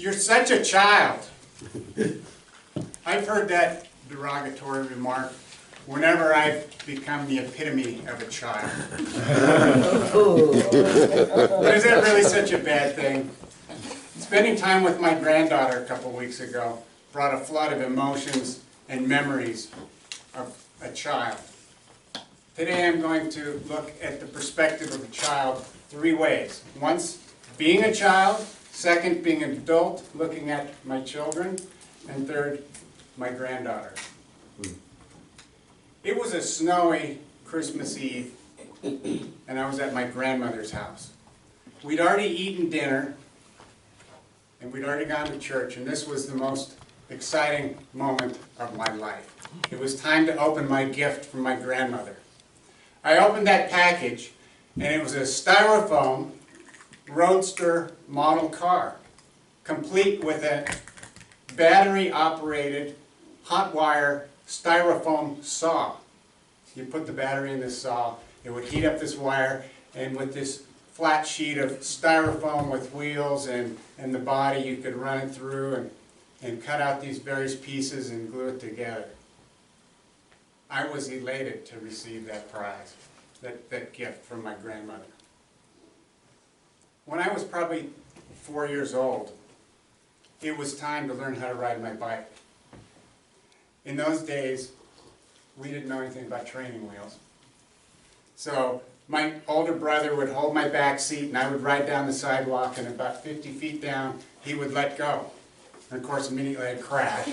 You're such a child. I've heard that derogatory remark whenever I've become the epitome of a child. But is that really such a bad thing? Spending time with my granddaughter a couple weeks ago brought a flood of emotions and memories of a child. Today I'm going to look at the perspective of a child three ways. Once, being a child. Second, being an adult, looking at my children. And third, my granddaughter. It was a snowy Christmas Eve, and I was at my grandmother's house. We'd already eaten dinner, and we'd already gone to church, and this was the most exciting moment of my life. It was time to open my gift from my grandmother. I opened that package, and it was a styrofoam roadster model car, complete with a battery-operated hot wire styrofoam saw. You put the battery in this saw, it would heat up this wire, and with this flat sheet of styrofoam with wheels and the body, you could run it through and cut out these various pieces and glue it together. I was elated to receive that prize, that gift from my grandmother. When I was probably 4 years old, it was time to learn how to ride my bike. In those days, we didn't know anything about training wheels. So my older brother would hold my back seat and I would ride down the sidewalk, and about 50 feet down, he would let go. And of course, immediately I'd crash.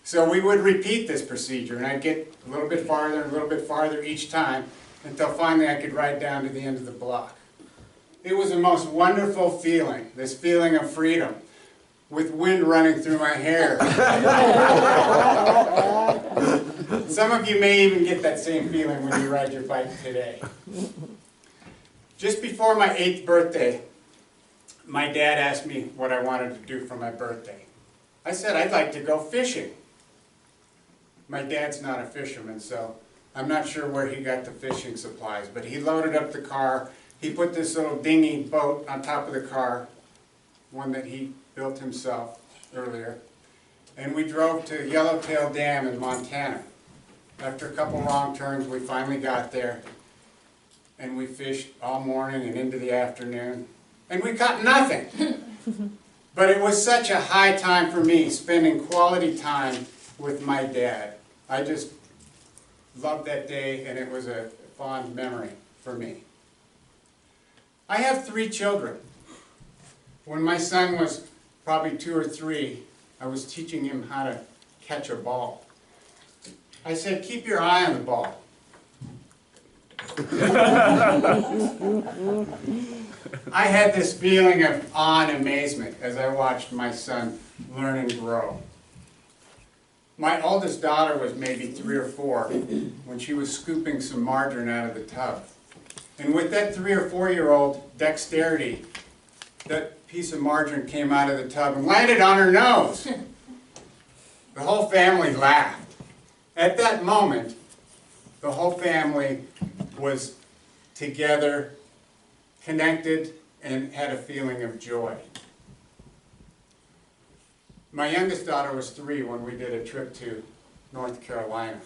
So we would repeat this procedure, and I'd get a little bit farther each time, until finally I could ride down to the end of the block. It was the most wonderful feeling, this feeling of freedom, with wind running through my hair. Some of you may even get that same feeling when you ride your bike today. Just before my 8th birthday, my dad asked me what I wanted to do for my birthday. I said I'd like to go fishing. My dad's not a fisherman, so I'm not sure where he got the fishing supplies, but he loaded up the car. He put this little dinghy boat on top of the car, one that he built himself earlier, and we drove to Yellowtail Dam in Montana. After a couple wrong turns, we finally got there, and we fished all morning and into the afternoon, and we caught nothing. But it was such a high time for me, spending quality time with my dad. I just loved that day, and it was a fond memory for me. I have 3 children. When my son was probably 2 or 3, I was teaching him how to catch a ball. I said, keep your eye on the ball. I had this feeling of awe and amazement as I watched my son learn and grow. My oldest daughter was maybe 3 or 4 when she was scooping some margarine out of the tub. And with that 3 or 4-year-old dexterity, that piece of margarine came out of the tub and landed on her nose. The whole family laughed. At that moment, the whole family was together, connected, and had a feeling of joy. My youngest daughter was 3 when we did a trip to North Carolina.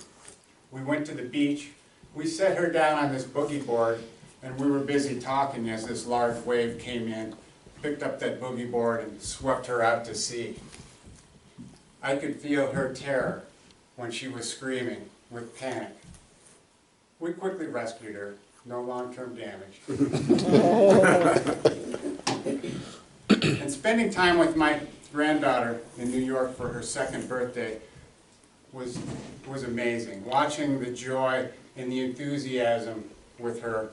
We went to the beach. We set her down on this boogie board, and we were busy talking as this large wave came in, picked up that boogie board, and swept her out to sea. I could feel her terror when she was screaming with panic. We quickly rescued her. No long-term damage. And spending time with my granddaughter in New York for her 2nd birthday was amazing. Watching the joy and the enthusiasm with her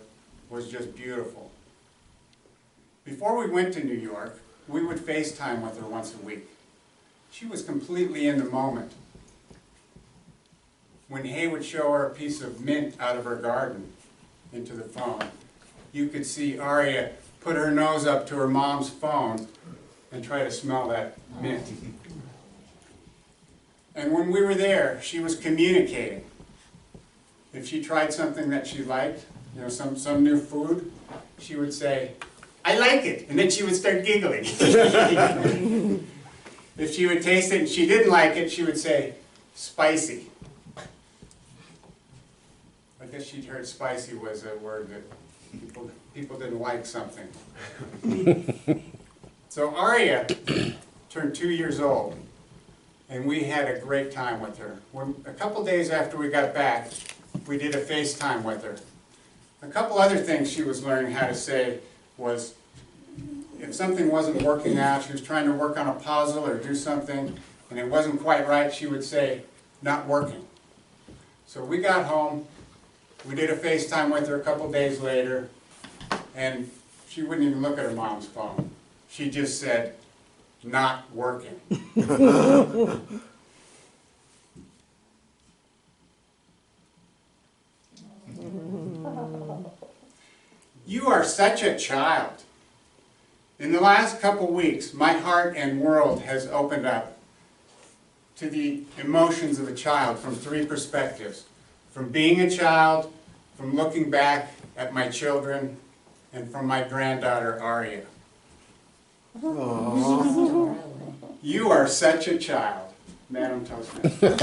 was just beautiful. Before we went to New York, we would FaceTime with her once a week. She was completely in the moment. When Hay would show her a piece of mint out of her garden into the phone, you could see Aria put her nose up to her mom's phone and try to smell that mint. And when we were there, she was communicating. If she tried something that she liked, some new food, she would say, I like it. And then she would start giggling. If she would taste it and she didn't like it, she would say, spicy. I guess she'd heard spicy was a word that people didn't like something. So Aria turned 2 years old, and we had a great time with her. A couple days after we got back, we did a FaceTime with her. A couple other things she was learning how to say was, if something wasn't working out, she was trying to work on a puzzle or do something, and it wasn't quite right, she would say, not working. So we got home, we did a FaceTime with her a couple days later, and she wouldn't even look at her mom's phone. She just said, not working. You are such a child. In the last couple weeks, my heart and world has opened up to the emotions of a child from 3 perspectives. From being a child, from looking back at my children, and from my granddaughter, Aria. Aww. You are such a child, Madam Toastmaster.